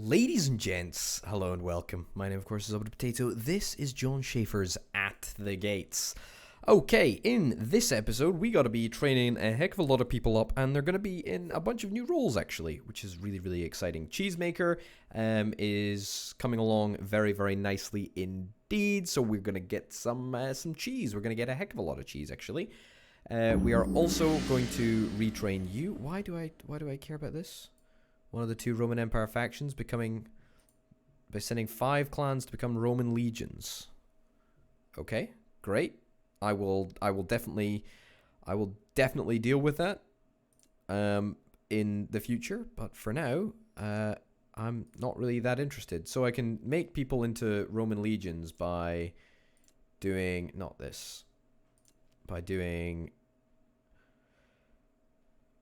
Ladies and gents, hello and welcome. My name, of course, is Open Potato. This is Jon Shafer's At the Gates. Okay, in this episode, we got to be training a heck of a lot of people up, and they're going to be in a bunch of new roles, actually, which is really, really exciting. Cheesemaker is coming along very, very nicely indeed, so we're going to get some cheese. We're going to get a heck of a lot of cheese, actually. We are also going to retrain you. Why do I care about this? One of the two Roman Empire factions by sending 5 clans to become Roman legions. Okay, great. I will definitely deal with that in the future, but for now, I'm not really that interested. So I can make people into Roman legions by doing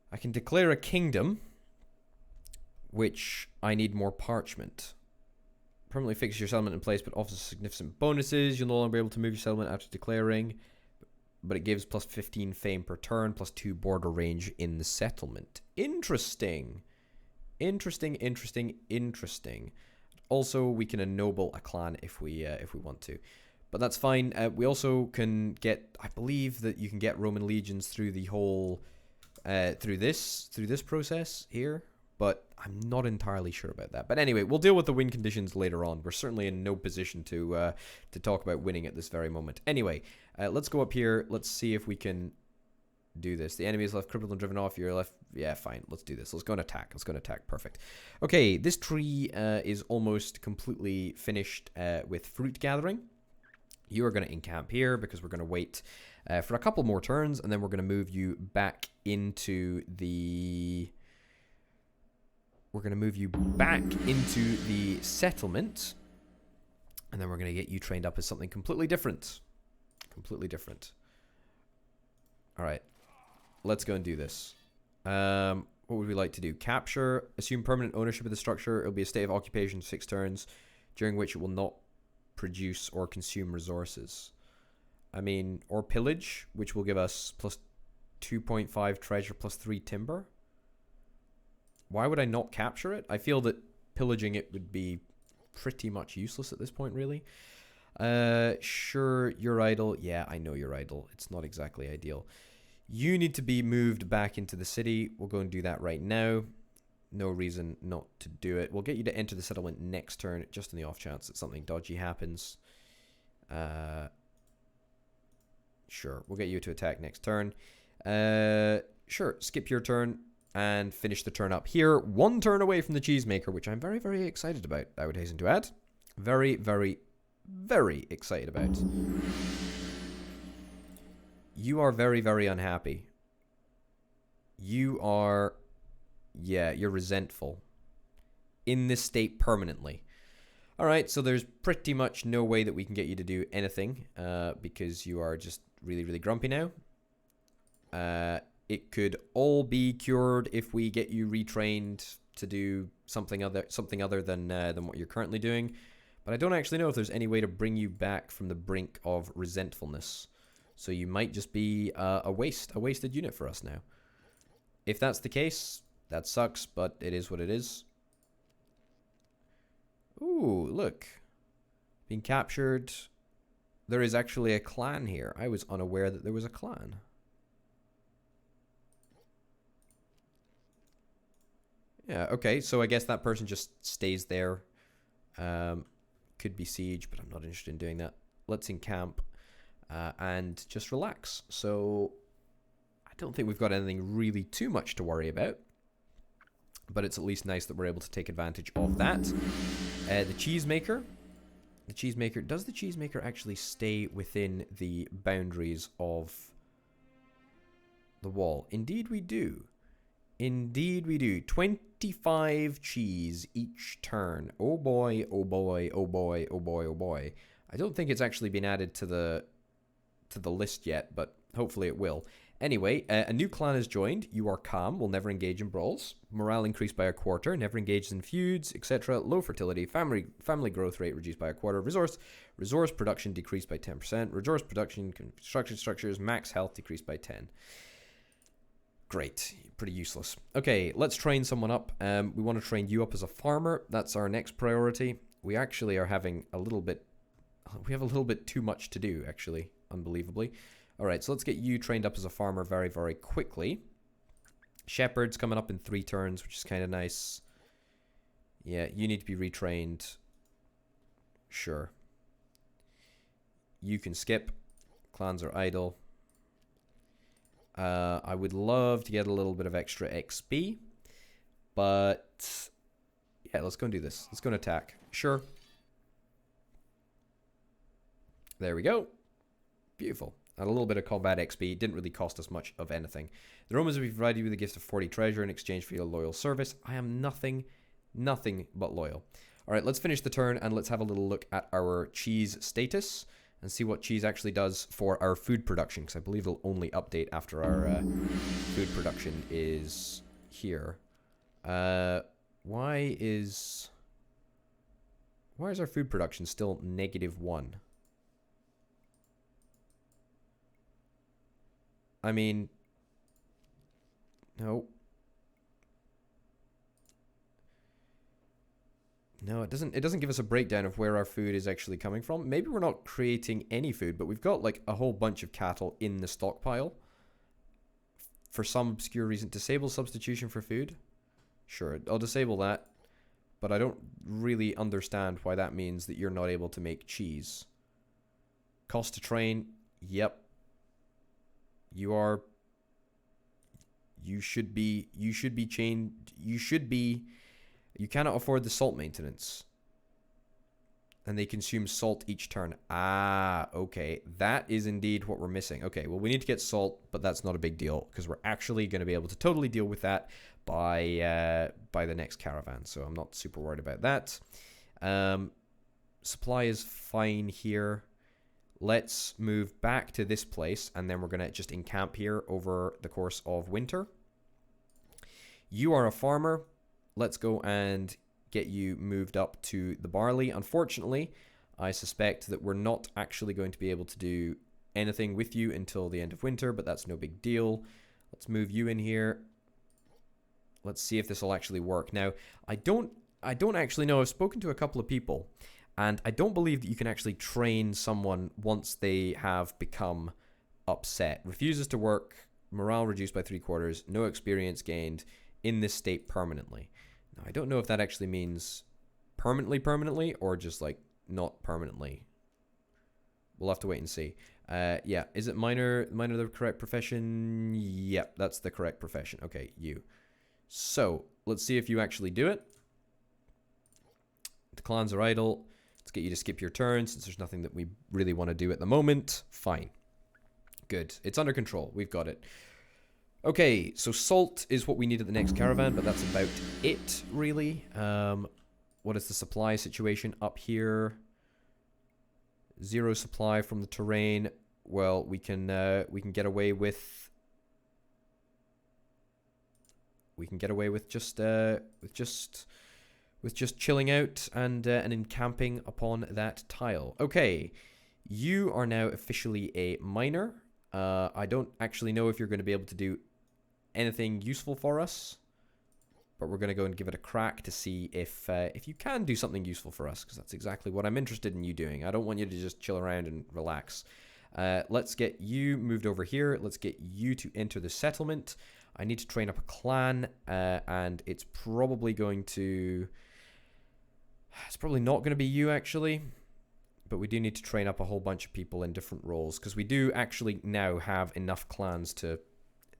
I can declare a kingdom, which I need more parchment. Permanently fixes your settlement in place, but offers significant bonuses. You'll no longer be able to move your settlement after declaring, but it gives plus 15 fame per turn, plus 2 border range in the settlement. Interesting. Also, we can ennoble a clan if we want to, but that's fine. We also can get, I believe that you can get Roman legions through the whole, through this process here. But I'm not entirely sure about that. But anyway, we'll deal with the win conditions later on. We're certainly in no position to talk about winning at this very moment. Anyway, let's go up here. Let's see if we can do this. The enemy is left crippled and driven off. You're left. Yeah, fine. Let's do this. Let's go and attack. Perfect. Okay, this tree is almost completely finished with fruit gathering. You are going to encamp here because we're going to wait for a couple more turns, and then we're going to move you back into the... We're going to move you back into the settlement, and then we're going to get you trained up as something completely different. All right, let's go and do this. What would we like to do? Capture, assume permanent ownership of the structure. It'll be a state of occupation 6 turns, during which it will not produce or consume resources. Or pillage, which will give us plus 2.5 treasure, plus 3 timber. Why would I not capture it? I feel that pillaging it would be pretty much useless at this point, really. Sure, you're idle. Yeah, I know you're idle. It's not exactly ideal. You need to be moved back into the city. We'll go and do that right now. No reason not to do it. We'll get you to enter the settlement next turn, just in the off chance that something dodgy happens. Sure, we'll get you to attack next turn. Sure, skip your turn and finish the turn up here. 1 turn away from the cheesemaker, which I'm very, very excited about, I would hasten to add. Very, very, very excited about. You are very, very unhappy. You are... Yeah, you're resentful. In this state permanently. Alright, so there's pretty much no way that we can get you to do anything, because you are just really, really grumpy now. It could all be cured if we get you retrained to do something other than what you're currently doing. But I don't actually know if there's any way to bring you back from the brink of resentfulness. So you might just be a wasted unit for us now. If that's the case, that sucks, but it is what it is. Ooh, look. Being captured. There is actually a clan here. I was unaware that there was a clan. Yeah, okay, so I guess that person just stays there. Could be siege, but I'm not interested in doing that. Let's encamp and just relax. So I don't think we've got anything really too much to worry about. But it's at least nice that we're able to take advantage of that. The cheesemaker. Does the cheesemaker actually stay within the boundaries of the wall? Indeed we do. 25 cheese each turn. Oh boy. I don't think it's actually been added to the list yet, but hopefully it will. Anyway, a new clan has joined. You are calm, will never engage in brawls. Morale increased by 1/4, never engaged in feuds, etc. Low fertility, family growth rate reduced by 1/4. Resource production decreased by 10%. Resource production, construction structures, max health decreased by 10. Great. pretty useless. Okay, let's train someone up. We want to train you up as a farmer. That's our next priority. We actually are having a little bit... We have a little bit too much to do, actually, unbelievably. All right, so let's get you trained up as a farmer very, very quickly. Shepherd's coming up in 3 turns, which is kind of nice. Yeah, you need to be retrained. Sure. You can skip. Clans are idle. I would love to get a little bit of extra XP. But... yeah, let's go and do this. Let's go and attack. Sure. There we go. Beautiful. And a little bit of combat XP. Didn't really cost us much of anything. The Romans will be provided you with a gift of 40 treasure in exchange for your loyal service. I am nothing but loyal. Alright, let's finish the turn and let's have a little look at our cheese status and see what cheese actually does for our food production, because I believe it'll only update after our food production is here. Why is our food production still -1? I mean, no. No, it doesn't give us a breakdown of where our food is actually coming from. Maybe we're not creating any food, but we've got like a whole bunch of cattle in the stockpile. For some obscure reason, disable substitution for food. Sure, I'll disable that. But I don't really understand why that means that you're not able to make cheese. Cost to train, yep. You should be chained. You cannot afford the salt maintenance. And they consume salt each turn. Ah, okay. That is indeed what we're missing. Okay, well, we need to get salt, but that's not a big deal because we're actually going to be able to totally deal with that by the next caravan. So I'm not super worried about that. Supply is fine here. Let's move back to this place, and then we're going to just encamp here over the course of winter. You are a farmer. Let's go and get you moved up to the barley. Unfortunately, I suspect that we're not actually going to be able to do anything with you until the end of winter, but that's no big deal. Let's move you in here. Let's see if this will actually work. Now, I don't actually know. I've spoken to a couple of people, and I don't believe that you can actually train someone once they have become upset. Refuses to work, morale reduced by 3/4, no experience gained, in this state permanently. Now, I don't know if that actually means permanently, or just like not permanently. We'll have to wait and see. Yeah, is it minor the correct profession? Yep, that's the correct profession. Okay, you. So, let's see if you actually do it. The clans are idle. Let's get you to skip your turn since there's nothing that we really want to do at the moment. Fine. Good. It's under control. We've got it. Okay, so salt is what we need at the next caravan, but that's about it, really. What is the supply situation up here? 0 supply from the terrain. Well, we can get away with just chilling out and encamping upon that tile. Okay, you are now officially a miner. I don't actually know if you're going to be able to do anything useful for us, but we're going to go and give it a crack to see if you can do something useful for us, because that's exactly what I'm interested in you doing. I don't want you to just chill around and relax. Let's get you moved over here. Let's get you to enter the settlement. I need to train up a clan, and it's probably going to... It's probably not going to be you, actually. But we do need to train up a whole bunch of people in different roles, because we do actually now have enough clans to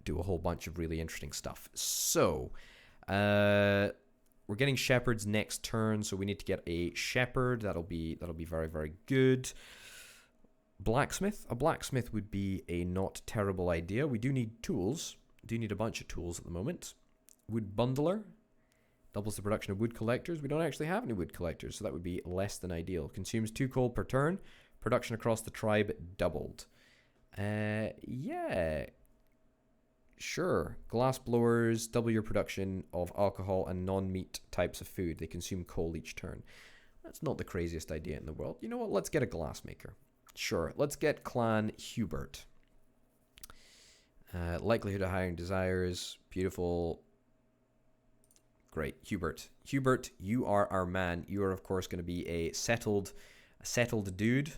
do a whole bunch of really interesting stuff. So, we're getting shepherds next turn, so we need to get a shepherd. That'll be very, very good. Blacksmith. A blacksmith would be a not terrible idea. We do need tools. Do need a bunch of tools at the moment. Wood bundler. Doubles the production of wood collectors. We don't actually have any wood collectors, so that would be less than ideal. Consumes 2 coal per turn. Production across the tribe doubled. Yeah. Sure. Glass blowers double your production of alcohol and non-meat types of food. They consume coal each turn. That's not the craziest idea in the world. You know what? Let's get a glassmaker. Sure. Let's get Clan Hubert. Likelihood of hiring desires. Beautiful. Great. Hubert. Hubert, you are our man. You are, of course, going to be a settled dude.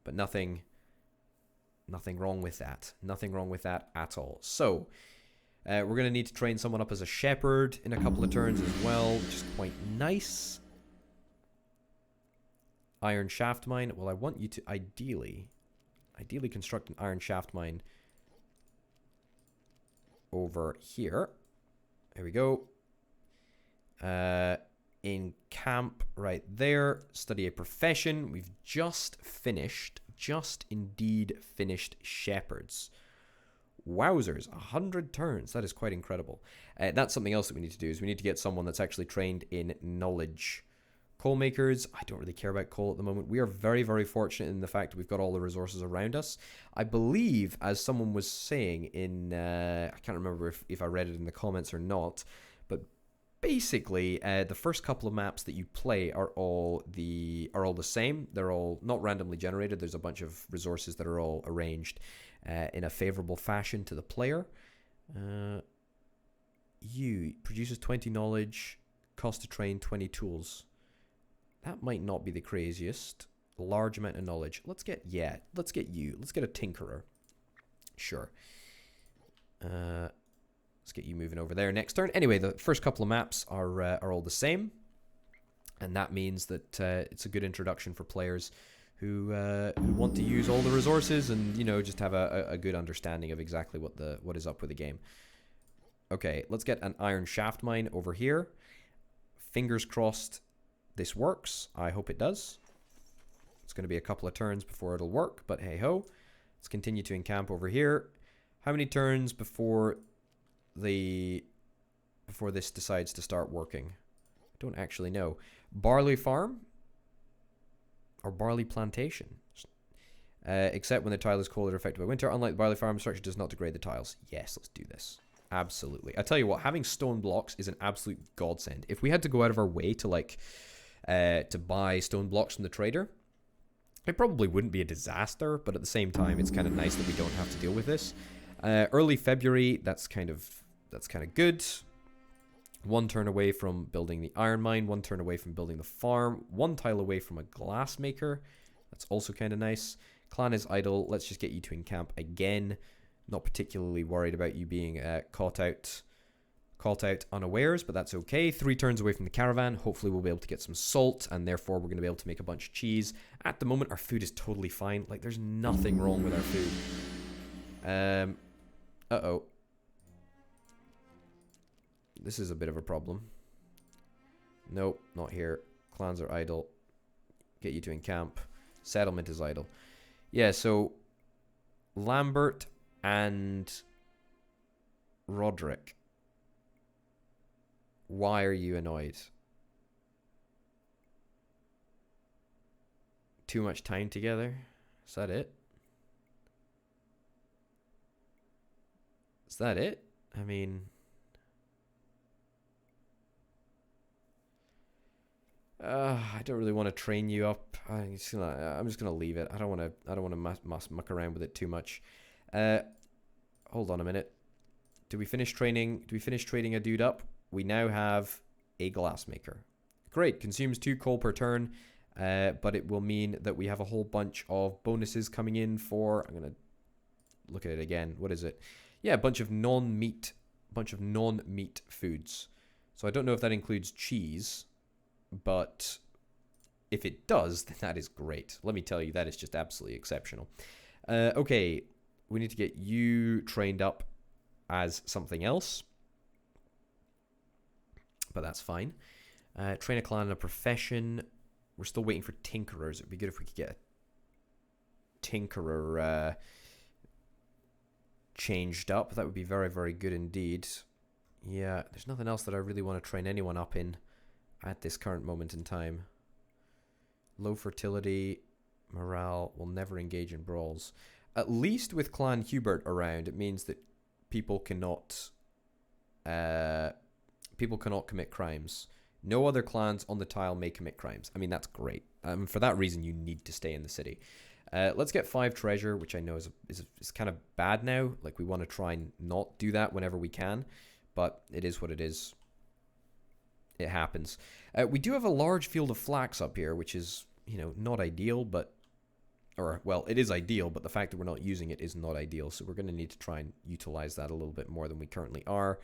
But nothing wrong with that. Nothing wrong with that at all. So, we're going to need to train someone up as a shepherd in a couple of turns as well, which is quite nice. Iron shaft mine. Well, I want you to ideally construct an iron shaft mine over here. There we go. In camp right there. Study a profession. We've just indeed finished shepherds. Wowzers, 100 turns. That is quite incredible. That's something else that we need to do, is we need to get someone that's actually trained in knowledge. Coal makers, I don't really care about coal at the moment. We are very, very fortunate in the fact that we've got all the resources around us. I believe, as someone was saying in, I can't remember if I read it in the comments or not, but basically, the first couple of maps that you play are all the same. They're all not randomly generated. There's a bunch of resources that are all arranged in a favorable fashion to the player. You produces 20 knowledge, cost to train 20 tools. That might not be the craziest. Large amount of knowledge. Let's get you. Let's get a tinkerer. Sure. Let's get you moving over there next turn. Anyway, the first couple of maps are all the same, and that means that it's a good introduction for players who want to use all the resources and, you know, just have a good understanding of exactly what is up with the game. Okay, let's get an iron shaft mine over here. Fingers crossed this works. I hope it does. It's going to be a couple of turns before it'll work, but hey ho. Let's continue to encamp over here. How many turns before this decides to start working? I don't actually know. Barley farm or barley plantation. Except when the tile is cold or affected by winter. Unlike the barley farm, structure does not degrade the tiles. Yes, let's do this. Absolutely. I tell you what, having stone blocks is an absolute godsend. If we had to go out of our way to to buy stone blocks from the trader, it probably wouldn't be a disaster, but at the same time, it's kind of nice that we don't have to deal with this. Early February, that's kind of good. 1 turn away from building the iron mine, 1 turn away from building the farm, 1 tile away from a glass maker. That's also kind of nice. Clan is idle. Let's just get you to encamp again. Not particularly worried about you being caught out unawares, but that's okay. 3 turns away from the caravan. Hopefully we'll be able to get some salt, and therefore we're going to be able to make a bunch of cheese. At the moment, our food is totally fine. Like, there's nothing wrong with our food. Uh-oh. This is a bit of a problem. Nope, not here. Clans are idle. Get you to encamp. Settlement is idle. Yeah, so Lambert and Roderick. Why are you annoyed? Too much time together? Is that it? Is that it? I mean, I don't really want to train you up. I'm just gonna leave it. I don't want to muck around with it too much. Hold on a minute. Do we finish training a dude up? We now have a glassmaker. Great. Consumes 2 coal per turn, but it will mean that we have a whole bunch of bonuses coming in for. I'm gonna look at it again. What is it? Yeah, a bunch of non-meat foods. So I don't know if that includes cheese, but if it does, then that is great. Let me tell you, that is just absolutely exceptional. Okay, we need to get you trained up as something else, but that's fine. Train a clan and a profession. We're still waiting for tinkerers. It'd be good if we could get a tinkerer changed up. That would be very, very good indeed. Yeah, there's nothing else that I really want to train anyone up in at this current moment in time. Low fertility, morale, will never engage in brawls. At least with Clan Hubert around, it means that people cannot commit crimes. No other clans on the tile may commit crimes. I mean, that's great. For that reason, you need to stay in the city. Let's get 5 treasure, which I know is kind of bad now. Like, we want to try and not do that whenever we can, but it is what it is. It happens. We do have a large field of flax up here, which is, you know, not ideal, but... Or, well, it is ideal, but the fact that we're not using it is not ideal, so we're going to need to try and utilize that a little bit more than we currently are.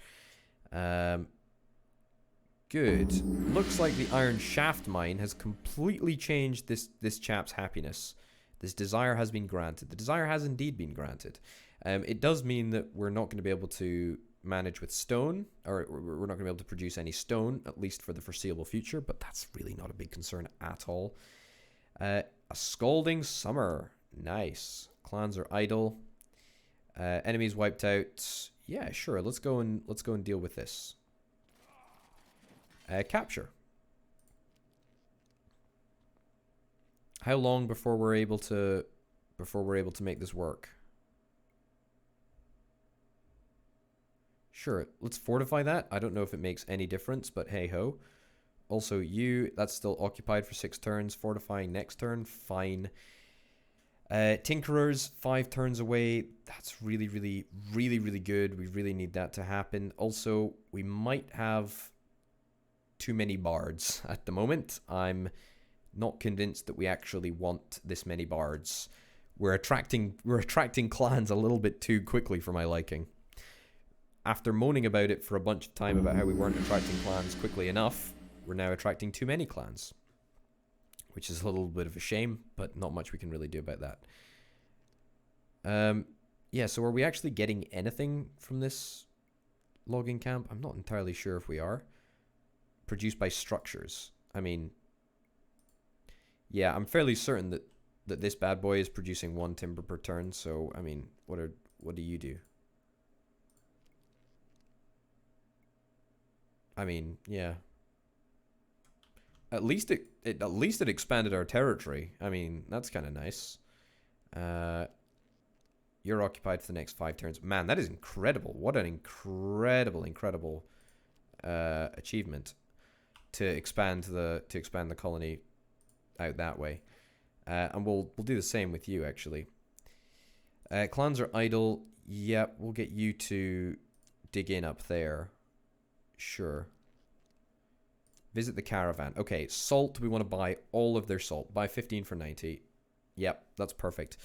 Good. Looks like the iron shaft mine has completely changed this chap's happiness. This desire has been granted. The desire has indeed been granted. It does mean that we're not going to be able to manage with stone, or we're not going to be able to produce any stone, at least for the foreseeable future, but that's really not a big concern at all. A scalding summer. Nice. Clans are idle. Enemies wiped out. Yeah, sure. Let's go and deal with this. Capture. How long before we're able to make this work? Sure, let's fortify that. I don't know if it makes any difference, but hey ho. Also, that's still occupied for 6 turns. Fortifying next turn, fine. Tinkerers, 5 turns away. That's really, really, really, really good. We really need that to happen. Also, we might have too many bards at the moment. I'm not convinced that we actually want this many bards. We're attracting clans a little bit too quickly for my liking. After moaning about it for a bunch of time about how we weren't attracting clans quickly enough, we're now attracting too many clans, which is a little bit of a shame, but not much we can really do about that. Yeah, so are we actually getting anything from this logging camp? I'm not entirely sure if we are. Produced by structures. I mean, yeah, I'm fairly certain that this bad boy is producing 1 timber per turn, so, I mean, what do you do? I mean, yeah. At least it expanded our territory. I mean, that's kind of nice. You're occupied for the next 5 turns. Man, that is incredible. What an incredible achievement to expand the colony out that way. And we'll do the same with you, actually. Clans are idle. Yep, we'll get you to dig in up there. Sure. Visit the caravan. Okay, salt. We want to buy all of their salt. Buy 15 for 90. Yep, that's perfect.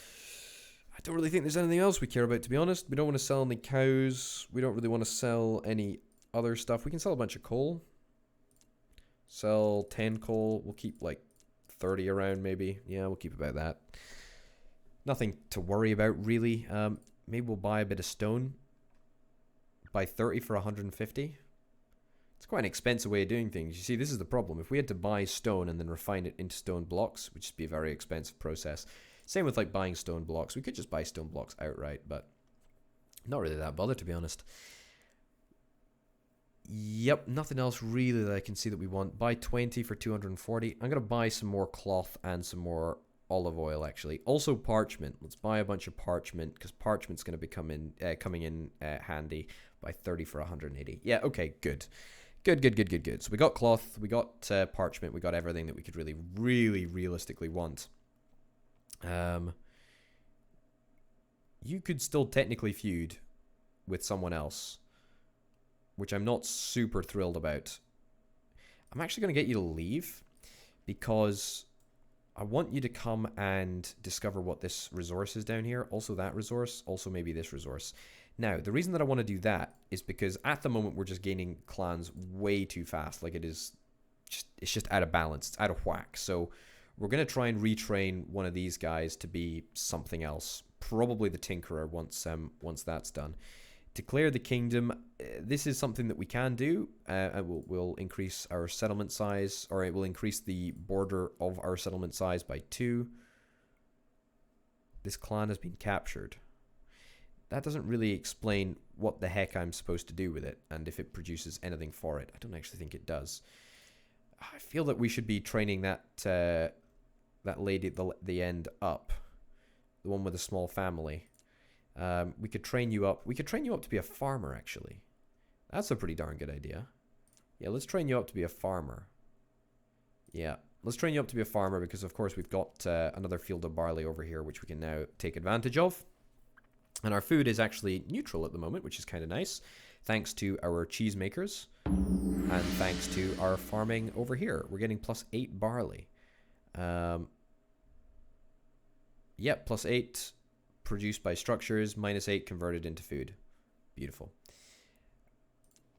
I don't really think there's anything else we care about, to be honest. We don't want to sell any cows. We don't really want to sell any other stuff. We can sell a bunch of coal. Sell 10 coal. We'll keep like 30 around, maybe. Yeah, we'll keep about that. Nothing to worry about, really. Maybe we'll buy a bit of stone. Buy 30 for 150. It's quite an expensive way of doing things. You see, this is the problem. If we had to buy stone and then refine it into stone blocks, it would just be a very expensive process. Same with like buying stone blocks. We could just buy stone blocks outright, but not really that bothered, to be honest. Yep, nothing else really that I can see that we want. Buy 20 for 240. I'm going to buy some more cloth and some more olive oil, actually. Also parchment. Let's buy a bunch of parchment, because parchment's going to be coming in handy. Buy 30 for 180. Yeah, okay, good. Good. So we got cloth, we got parchment, we got everything that we could really realistically want. You could still technically feud with someone else, which I'm not super thrilled about. I'm actually going to get you to leave, because I want you to come and discover what this resource is down here. Also that resource, also maybe this resource. Now, the reason that I want to do that is because at the moment we're just gaining clans way too fast. Like it's just out of balance. It's out of whack. So we're going to try and retrain one of these guys to be something else. Probably the Tinkerer once that's done. Declare the kingdom. This is something that we can do. We'll increase our settlement size, or it will increase the border of our settlement size by 2. This clan has been captured. That doesn't really explain what the heck I'm supposed to do with it, and if it produces anything for it. I don't actually think it does. I feel that we should be training that lady at the end up, the one with a small family. We could train you up. We could train you up to be a farmer, actually. That's a pretty darn good idea. Yeah, let's train you up to be a farmer. Yeah, let's train you up to be a farmer because, of course, we've got another field of barley over here, which we can now take advantage of. And our food is actually neutral at the moment, which is kind of nice, thanks to our cheese makers and thanks to our farming over here. We're getting +8 barley. Yep, +8 produced by structures, -8 converted into food. Beautiful.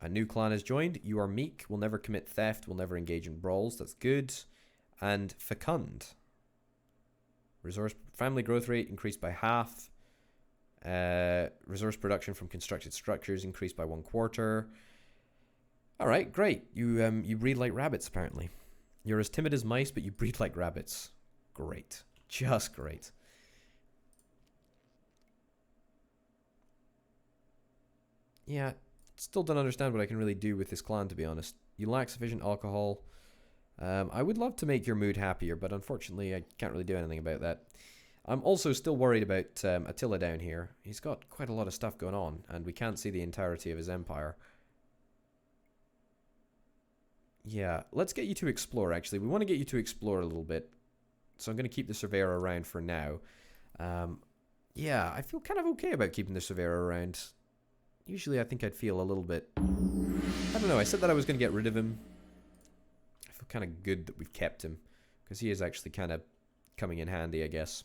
A new clan has joined. You are meek, will never commit theft, will never engage in brawls. That's good. And fecund. Resource family growth rate increased by half. Resource production from constructed structures increased by 1/4. All right, great. You breed like rabbits, apparently. You're as timid as mice, but you breed like rabbits. Great. Just great. Yeah, still don't understand what I can really do with this clan, to be honest. You lack sufficient alcohol. I would love to make your mood happier, but unfortunately I can't really do anything about that. I'm also still worried about Attila down here. He's got quite a lot of stuff going on, and we can't see the entirety of his empire. Yeah, let's get you to explore, actually. We want to get you to explore a little bit. So I'm going to keep the surveyor around for now. Yeah, I feel kind of okay about keeping the surveyor around. Usually I think I'd feel a little bit... I don't know, I said that I was going to get rid of him. I feel kind of good that we've kept him, because he is actually kind of coming in handy, I guess.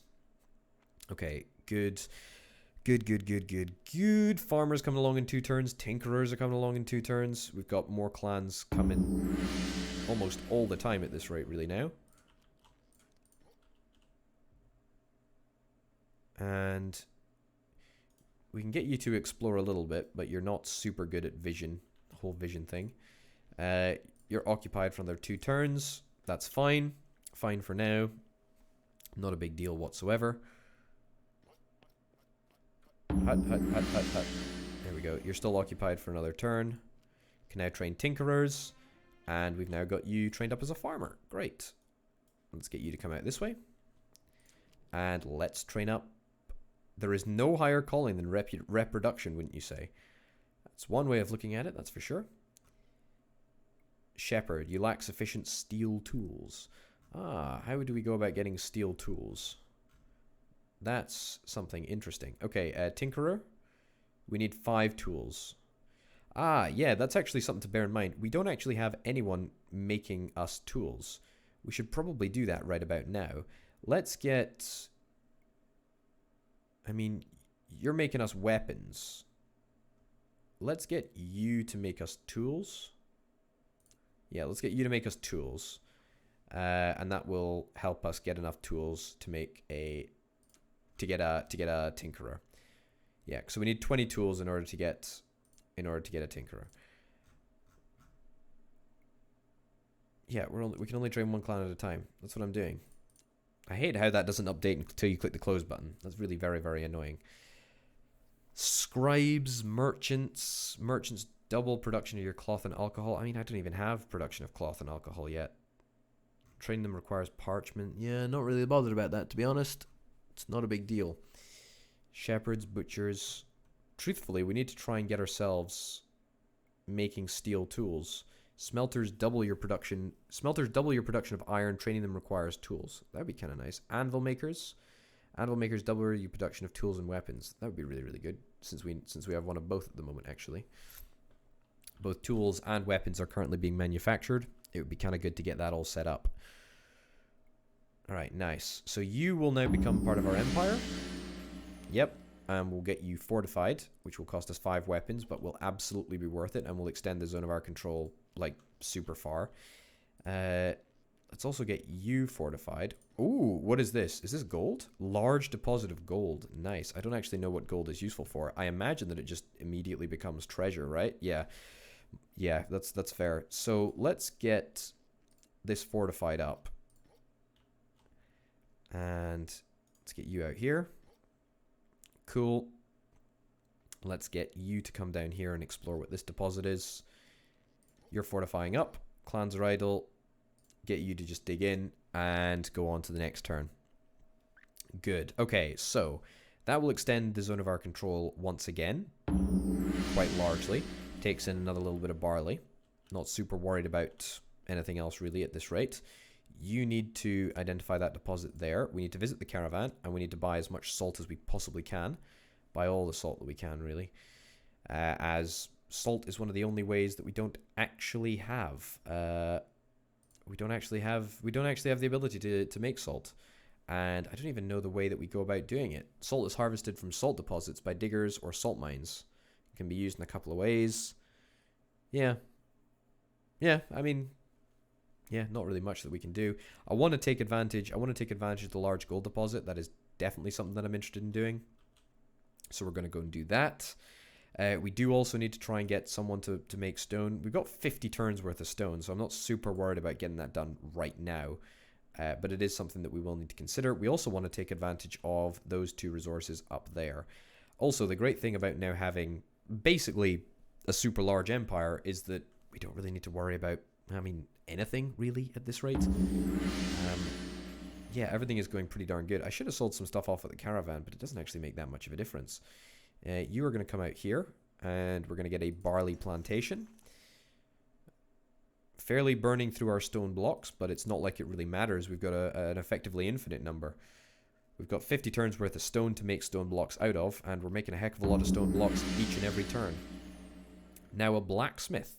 Okay, good. Good. Farmers coming along in 2 turns. Tinkerers are coming along in 2 turns. We've got more clans coming almost all the time at this rate, really, now. And we can get you to explore a little bit, but you're not super good at vision, the whole vision thing. You're occupied for another 2 turns. That's fine. Fine for now. Not a big deal whatsoever. Hut. There we go. You're still occupied for another turn. Can now train tinkerers. And we've now got you trained up as a farmer. Great. Let's get you to come out this way. And let's train up. There is no higher calling than reproduction, wouldn't you say? That's one way of looking at it, that's for sure. Shepherd, you lack sufficient steel tools. Ah, how do we go about getting steel tools? That's something interesting. Okay, Tinkerer. We need 5 tools. Ah, yeah, that's actually something to bear in mind. We don't actually have anyone making us tools. We should probably do that right about now. Let's get... I mean, you're making us weapons. Let's get you to make us tools. Yeah, let's get you to make us tools. And that will help us get enough tools to make a... To get a tinkerer. Yeah, so we need 20 tools in order to get a tinkerer. Yeah, we can only train 1 clan at a time. That's what I'm doing. I hate how that doesn't update until you click the close button. That's really very, very annoying. Scribes, merchants. Merchants double production of your cloth and alcohol. I mean, I don't even have production of cloth and alcohol yet. Training them requires parchment. Yeah, not really bothered about that, to be honest. It's not a big deal. Shepherds, butchers. Truthfully, we need to try and get ourselves making steel tools. Smelters double your production. Smelters double your production of iron. Training them requires tools. That would be kind of nice. Anvil makers. Anvil makers double your production of tools and weapons. That would be really, really good. Since we have one of both at the moment, actually. Both tools and weapons are currently being manufactured. It would be kind of good to get that all set up. Alright, nice. So you will now become part of our empire. Yep. And we'll get you fortified, which will cost us 5 weapons, but will absolutely be worth it, and will extend the zone of our control, like, super far. Let's also get you fortified. Ooh, what is this? Is this gold? Large deposit of gold. Nice. I don't actually know what gold is useful for. I imagine that it just immediately becomes treasure, right? Yeah. Yeah, that's fair. So let's get this fortified up. And let's get you out here. Cool. Let's get you to come down here and explore what this deposit is. You're fortifying up. Clans are idle. Get you to just dig in and go on to the next turn. Good. Okay, so that will extend the zone of our control once again. Quite largely. Takes in another little bit of barley. Not super worried about anything else really at this rate. You need to identify that deposit there. We need to visit the caravan, and we need to buy as much salt as we possibly can. Buy all the salt that we can, really. As salt is one of the only ways that we don't actually have. We don't actually have the ability to make salt. And I don't even know the way that we go about doing it. Salt is harvested from salt deposits by diggers or salt mines. It can be used in a couple of ways. Yeah. Yeah, I mean, yeah, not really much that we can do. I want to take advantage of the large gold deposit. That is definitely something that I'm interested in doing. So we're going to go and do that. We do also need to try and get someone to make stone. We've got 50 turns worth of stone, so I'm not super worried about getting that done right now. But it is something that we will need to consider. We also want to take advantage of those two resources up there. Also, the great thing about now having basically a super large empire is that we don't really need to worry about, I mean, anything really at this rate. Yeah, everything is going pretty darn good. I should have sold some stuff off at the caravan, but it doesn't actually make that much of a difference. You are going to come out here, and we're going to get a barley plantation. Fairly burning through our stone blocks, but it's not like it really matters. We've got an effectively infinite number. We've got 50 turns worth of stone to make stone blocks out of, and we're making a heck of a lot of stone blocks each and every turn. Now a blacksmith.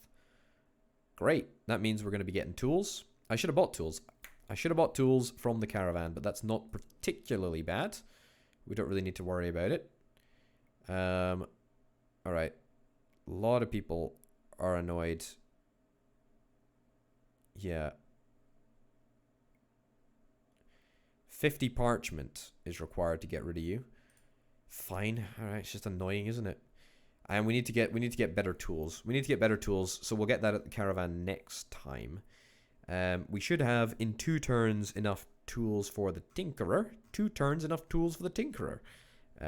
Great. That means we're going to be getting tools. I should have bought tools. I should have bought tools from the caravan, but that's not particularly bad. We don't really need to worry about it. Alright. A lot of people are annoyed. Yeah. 50 parchment is required to get rid of you. Fine. Alright, it's just annoying, isn't it? And we need to get better tools. We need to get better tools, so we'll get that at the caravan next time. We should have in 2 turns enough tools for the tinkerer. 2 turns enough tools for the tinkerer,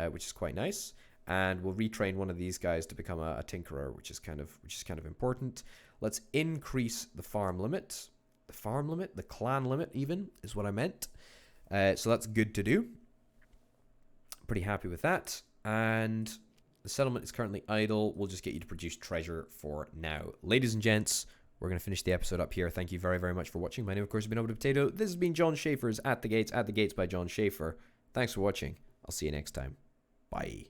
which is quite nice. And we'll retrain one of these guys to become a tinkerer, which is kind of important. Let's increase the farm limit. The farm limit, the clan limit, even is what I meant. So that's good to do. Pretty happy with that. And the settlement is currently idle. We'll just get you to produce treasure for now. Ladies and gents, we're going to finish the episode up here. Thank you very, very much for watching. My name, of course, has been Over the Potato. This has been Jon Shafer's At the Gates by Jon Shafer. Thanks for watching. I'll see you next time. Bye.